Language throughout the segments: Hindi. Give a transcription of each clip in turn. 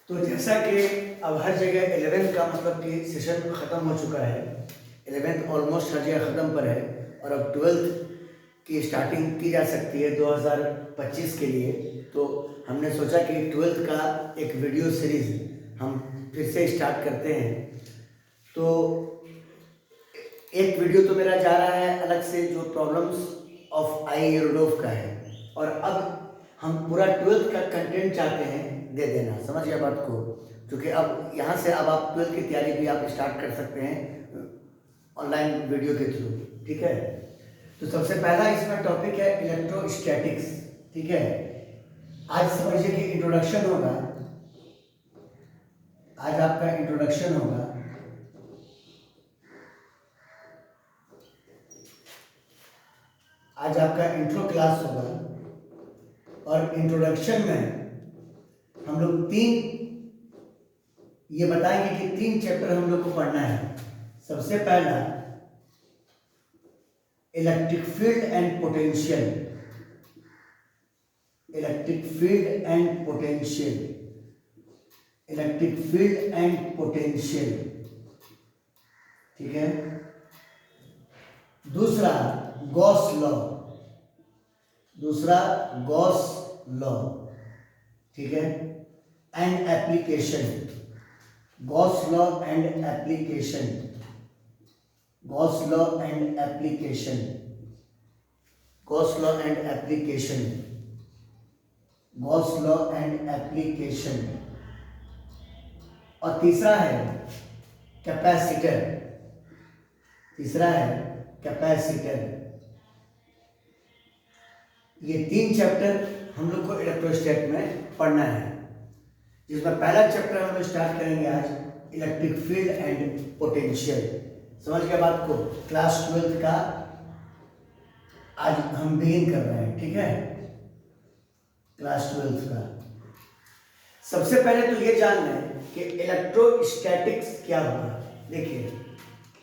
तो जैसा कि अब हर जगह 11th का मतलब कि सेशन ख़त्म हो चुका है। 11th ऑलमोस्ट हर जगह ख़त्म पर है और अब 12th की स्टार्टिंग की जा सकती है 2025 के लिए। तो हमने सोचा कि 12th का एक वीडियो सीरीज़ हम फिर से स्टार्ट करते हैं। तो एक वीडियो तो मेरा जा रहा है अलग से जो प्रॉब्लम्स ऑफ आई रोडोफ का है, और अब हम पूरा 12th का कंटेंट चाहते हैं दे देना। समझ गया बात को? क्योंकि अब यहाँ से अब आप 12th की तैयारी भी आप स्टार्ट कर सकते हैं ऑनलाइन वीडियो के थ्रू। ठीक है, तो सबसे पहला इसमें टॉपिक है इलेक्ट्रोस्टैटिक्स। ठीक है, आज समझिए कि इंट्रोडक्शन होगा। आज आपका इंट्रोडक्शन होगा। आज आपका इंट्रो क्लास होगा और इंट्रोडक्शन में हम लोग ये बताएंगे कि 3 चैप्टर हम लोग को पढ़ना है। सबसे पहला electric field and potential. Electric field and potential. Electric field and potential. ठीक है। दूसरा गॉस लॉ। दूसरा गॉस लॉ। ठीक है, and application. Gauss law and application. Gauss law and application. Gauss law and application. Gauss law and application. और तीसरा है कैपेसिटर। तीसरा है कैपेसिटर। ये 3 चैप्टर हम लोग को इलेक्ट्रोस्टैट में पढ़ना है, जिसमें पहला चैप्टर हम लोग स्टार्ट करेंगे आज इलेक्ट्रिक फील्ड एंड पोटेंशियल। समझ गया बात को? क्लास 12th का आज हम बिगिन कर रहे हैं। ठीक है, क्लास 12th का सबसे पहले तो ये जान लें कि इलेक्ट्रोस्टैटिक्स क्या होगा। देखिए,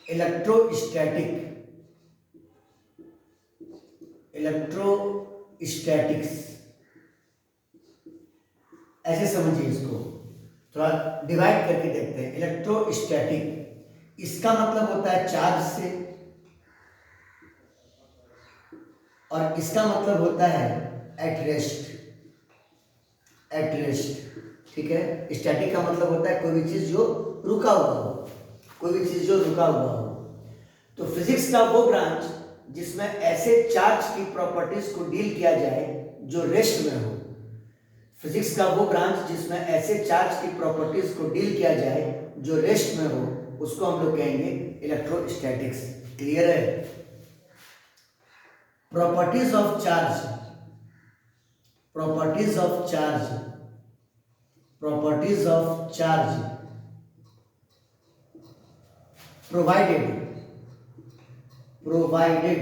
इलेक्ट्रोस्टैटिक्स ऐसे समझिए, इसको थोड़ा डिवाइड करके देखते हैं। इलेक्ट्रोस्टैटिक इसका मतलब होता है चार्ज से, और इसका मतलब होता है एट रेस्ट। At rest. ठीक है, स्टैटिक का मतलब होता है कोई भी चीज जो रुका हुआ हो। कोई भी चीज जो रुका हुआ हो। तो फिजिक्स का वो ब्रांच जिसमें ऐसे चार्ज की प्रॉपर्टीज को डील किया जाए जो रेस्ट में हो। फिजिक्स का वो ब्रांच जिसमें ऐसे चार्ज की प्रॉपर्टीज को डील किया जाए जो रेस्ट में हो, उसको हम लोग कहेंगे इलेक्ट्रोस्टैटिक्स। क्लियर है? Properties of charge. Properties of charge. Properties of charge provided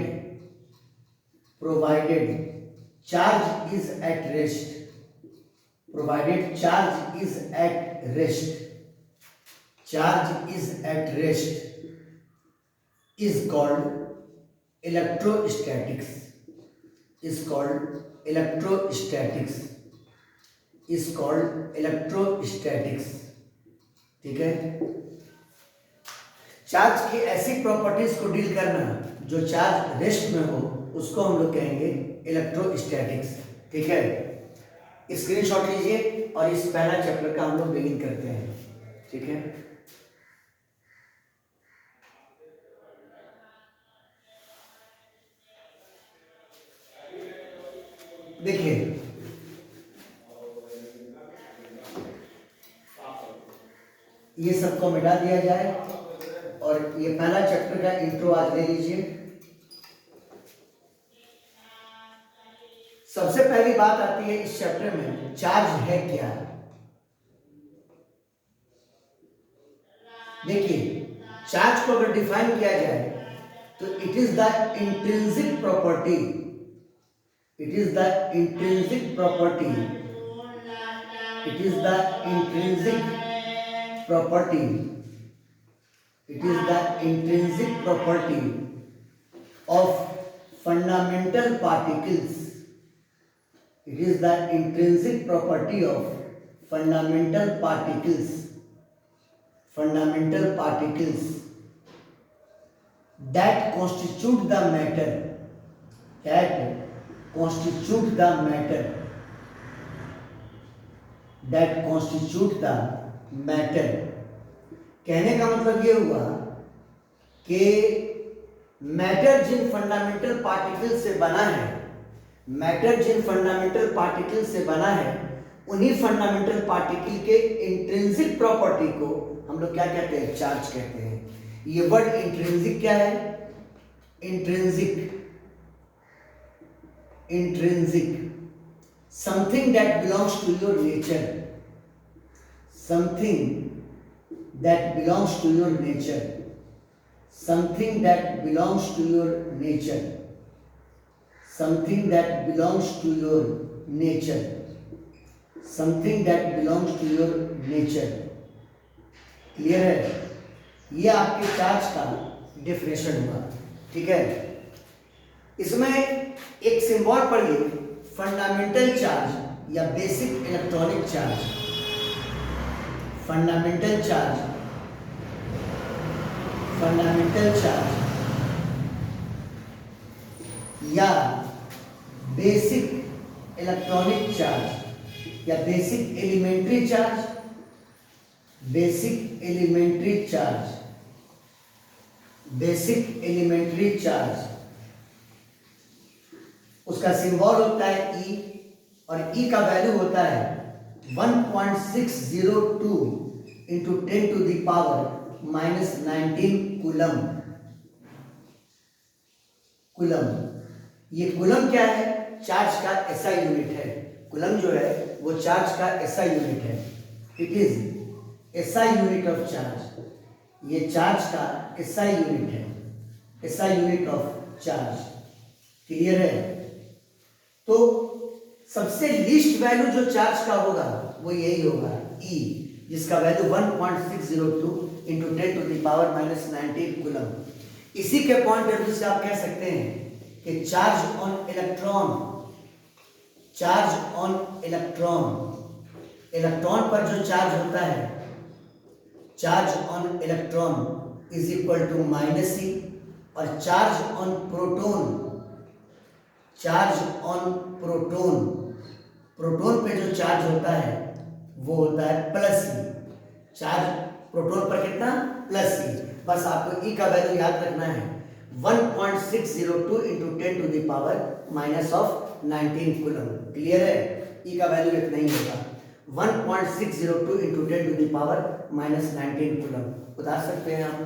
charge is at rest. Provided charge is at rest. Charge is at rest is called electrostatics. Is called electrostatics. Is called electrostatics. ठीक है, चार्ज की ऐसी प्रॉपर्टीज को डील करना जो चार्ज रेस्ट में हो, उसको हम लोग कहेंगे इलेक्ट्रोस्टैटिक्स। ठीक है, स्क्रीनशॉट लीजिए और इस पहला चैप्टर का हम लोग बिगिन करते हैं। ठीक है, देखिए ये सबको मिटा दिया जाए और ये पहला चैप्टर का इंट्रो आज ले लीजिए। सबसे पहली बात आती है इस चैप्टर में, चार्ज है क्या। देखिए, चार्ज को अगर डिफाइन किया जाए तो it is the intrinsic property. It is the intrinsic property. It is the intrinsic property. It is the intrinsic property of fundamental particles. It is the intrinsic property of fundamental particles that constitute the matter, कहने का मतलब ये हुआ कि मैटर जिन फंडामेंटल पार्टिकल से बना है, उन्हीं फंडामेंटल पार्टिकल के इंट्रिंसिक प्रॉपर्टी को हम लोग क्या कहते हैं? चार्ज कहते हैं। ये वर्ड इंट्रिंसिक क्या है? Intrinsic something that belongs to your nature, something that belongs to your nature, something that belongs to your nature, something that belongs to your nature, something that belongs to your nature। Clear है? ये आपके चार्ज का डेफिनेशन हुआ। ठीक है, इसमें एक सिंबल पढ़िए, फंडामेंटल चार्ज या basic electronic charge. Fundamental charge या बेसिक इलेक्ट्रॉनिक चार्ज या बेसिक एलिमेंट्री चार्ज, उसका सिंबल होता है E, और E का वैल्यू होता है 1.602 into 10 to the power minus 19 coulomb. ये कूलम क्या है? चार्ज का एसआई यूनिट है। कूलम जो है वो चार्ज का एसआई यूनिट है। It is SI unit of charge. ये चार्ज का एसआई यूनिट है, SI unit of charge. Clear है? तो सबसे लीस्ट वैल्यू जो चार्ज का होगा वो यही होगा, E, जिसका value 1.602 into 10 to the power minus 19 coulomb. इसी के पॉइंट ऑफ व्यू से आप कह सकते हैं कि चार्ज ऑन इलेक्ट्रॉन पर जो चार्ज होता है, charge on electron is equal to -E, और चार्ज ऑन प्रोटॉन पे जो चार्ज होता है वो होता है +E। चार्ज प्रोटॉन पर कितना? +E। बस आपको E का वैल्यू याद रखना है, 1.602 into 10 to the power minus of 19 coulomb. Clear है? E का वैल्यू इतना ही होगा, 1.602 into 10 to the power minus 19 coulomb. बता सकते हैं आप?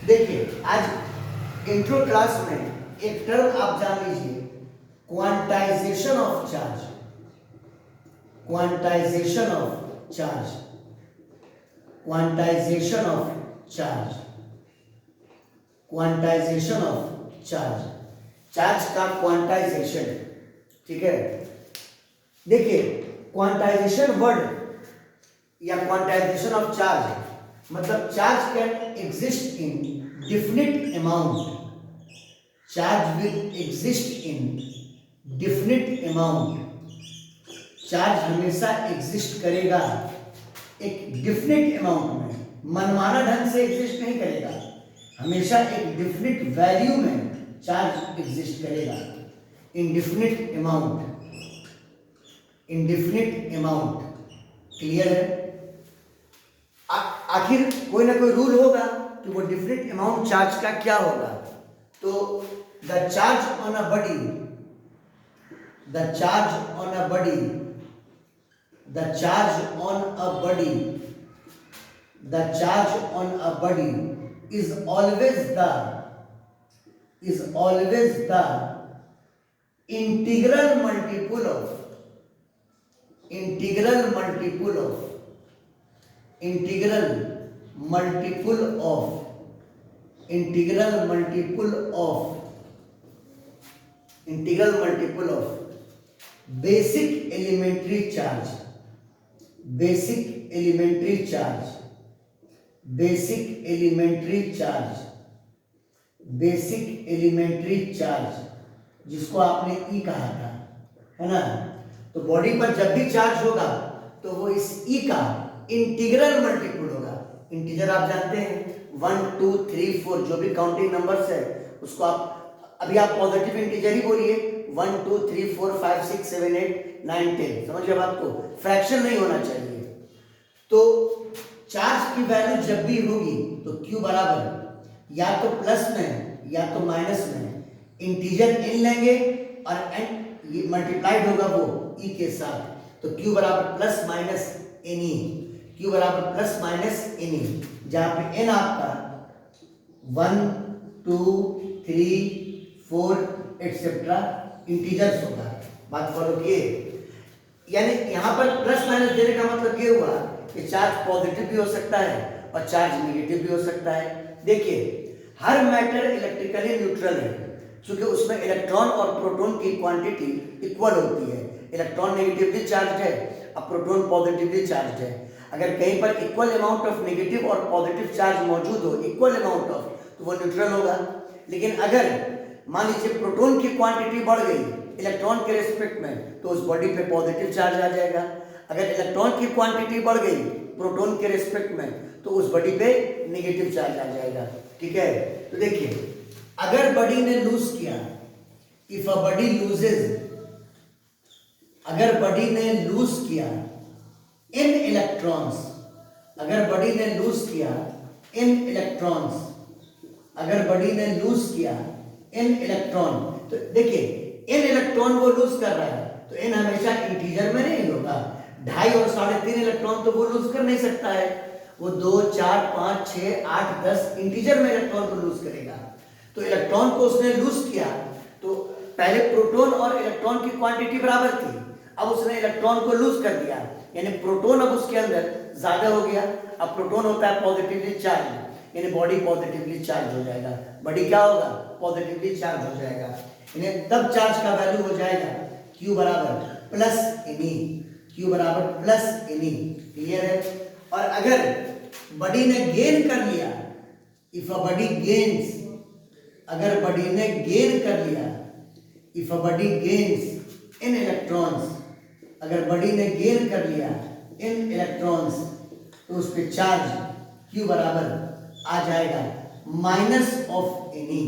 देखिए, आज इंट्रो क्लास में एक टर्म आप जान लीजिए, क्वांटाइजेशन ऑफ चार्ज। चार्ज का क्वांटाइजेशन। ठीक है, देखिए क्वांटाइजेशन वर्ड या क्वांटाइजेशन ऑफ चार्ज मतलब charge can exist in definite amount. Charge will exist in definite amount. Charge हमेशा एग्जिस्ट करेगा एक डिफिनिट अमाउंट में, मनमाना ढंग से एग्जिस्ट नहीं करेगा, हमेशा एक डिफिनिट वैल्यू में चार्ज एग्जिस्ट करेगा। Indefinite amount. क्लियर है? आखिर कोई ना कोई रूल होगा कि वो डिफिनिट अमाउंट चार्ज का क्या होगा। तो the charge on a body is always the integral multiple of multiple of integral multiple of basic elementary charge जिसको आपने ई कहा था, है ना। तो बॉडी पर जब भी चार्ज होगा तो वो इस ई का इंटीग्रल मल्टीपल होगा। इंटीजर आप जानते हैं 1 2 3 4 जो भी काउंटिंग नंबर्स है उसको आप अभी आप पॉजिटिव इंटीजर ही बोलिए 1 2 3 4 5 6 7 8 9 10, समझ गए बात को, फ्रैक्शन नहीं होना चाहिए। तो चार्ज की वैल्यू जब भी होगी तो Q बराबर या तो प्लस में या तो माइनस में इंटीजर n लेंगे और n ये मल्टीप्लाइड होगा वो e के साथ, तो Q बराबर plus minus n e, Q बराबर प्लस माइनस एन ई, जहां पे n आपका 1 2 3 4 एक्सेट्रा इंटीजर्स होगा। बात फॉलो किए, यानी यहां पर प्लस माइनस देने का मतलब ये हुआ कि चार्ज पॉजिटिव भी हो सकता है और चार्ज नेगेटिव भी हो सकता है। देखिए हर मैटर इलेक्ट्रिकली न्यूट्रल है क्योंकि उसमें इलेक्ट्रॉन और प्रोटॉन की क्वांटिटी इक्वल होती है। इलेक्ट्रॉन नेगेटिवली चार्ज है और प्रोटॉन पॉजिटिवली चार्ज है। अगर कहीं पर इक्वल अमाउंट ऑफ नेगेटिव और पॉजिटिव चार्ज मौजूद हो, इक्वल अमाउंट ऑफ, तो वो न्यूट्रल होगा। लेकिन अगर मान लीजिए प्रोटॉन की क्वांटिटी बढ़ गई इलेक्ट्रॉन के रेस्पेक्ट में तो उस बॉडी पे पॉजिटिव चार्ज आ जाएगा। अगर इलेक्ट्रॉन की क्वांटिटी बढ़ गई प्रोटॉन के रेस्पेक्ट में तो उस बॉडी पे नेगेटिव चार्ज आ जाएगा। ठीक है, तो देखिए अगर बॉडी ने लूज किया, इफ अ बॉडी लूजेज, अगर बॉडी ने लूज किया इन इलेक्ट्रॉन्स, अगर बॉडी ने लूज किया इन इलेक्ट्रॉन्स, अगर बॉडी ने लूज किया इन इलेक्ट्रॉन, तो देखिए इन इलेक्ट्रॉन वो लूज कर रहा है तो इन हमेशा इंटीजर में नहीं होगा। 2.5 और 3.5 इलेक्ट्रॉन तो वो लूज कर नहीं सकता है, वो 2 4 5 6 8 10 इंटीजर में इलेक्ट्रॉन को लूज करेगा। तो इलेक्ट्रॉन को उसने लूज किया तो पहले प्रोटॉन और इलेक्ट्रॉन की क्वांटिटी बराबर थी, अब उसने इलेक्ट्रॉन को लूज कर दिया, यानी प्रोटॉन अब उसके अंदर ज्यादा हो गया। अब प्रोटॉन होता है पॉजिटिवली चार्ज, यानी बॉडी पॉजिटिवली चार्ज हो जाएगा, बॉडी क्या होगा पॉजिटिवली चार्ज हो जाएगा, यानी तब चार्ज का वैल्यू हो जाएगा Q बराबर प्लस एन ई, Q बराबर प्लस एन ई। क्लियर है। और अगर बॉडी ने गेन कर लिया, इफ अ बॉडी गेन्स, अगर बॉडी ने गेन कर लिया, if a body gains in electrons, अगर बॉडी ने गेन कर लिया इन इलेक्ट्रॉन्स तो उस पे चार्ज Q बराबर आ जाएगा minus of n e,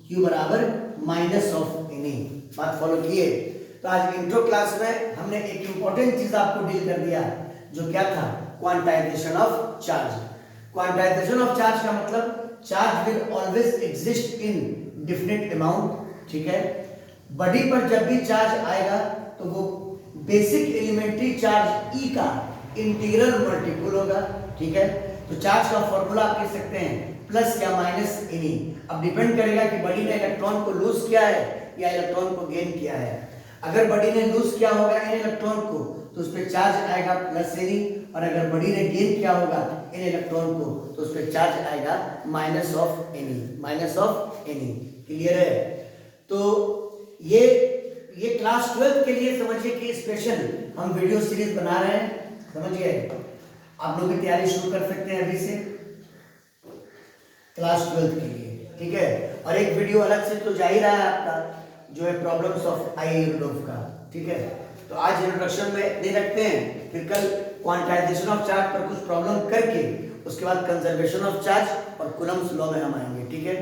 Q बराबर माइनस ऑफ एन ई। बात फॉलो किए। तो आज इंट्रो क्लास में हमने एक इंपॉर्टेंट चीज आपको डील कर दिया जो क्या था, quantization of charge. Quantization of charge का मतलब charge will always exist in definite amount. ठीक है, बॉडी पर जब भी चार्ज आएगा तो वो बेसिक एलिमेंट्री चार्ज ई का इंटीग्रल मल्टीपल होगा। ठीक है, तो चार्ज का फॉर्मूला आप कह सकते हैं प्लस या माइनस एन ई। अब डिपेंड करेगा कि बॉडी ने इलेक्ट्रॉन को लूज किया है या इलेक्ट्रॉन को गेन किया है। अगर बॉडी ने लूज किया होगा इन इलेक्ट्रॉन को तो उस पर चार्ज आएगा प्लस एन ई, और अगर बॉडी ने गेन किया होगा इन इलेक्ट्रॉन को तो उस पर चार्ज आएगा minus of n e, minus of n e. Clear है। तो ये क्लास 12 के लिए समझिए कि स्पेशल हम वीडियो सीरीज बना रहे हैं, समझिए। आप लोग की तैयारी शुरू कर सकते हैं अभी से क्लास 12 के लिए। ठीक है, और एक वीडियो अलग से तो जा ही रहा है आपका जो है प्रॉब्लम्स ऑफ आई रूडोल्फ का। ठीक है, तो आज इंट्रोडक्शन में नहीं रखते हैं, फिर कल क्वांटाइजेशन ऑफ चार्ज पर कुछ प्रॉब्लम करके उसके बाद कंजर्वेशन ऑफ चार्ज और कूलम्ब्स लॉ में हम आएंगे। ठीक है।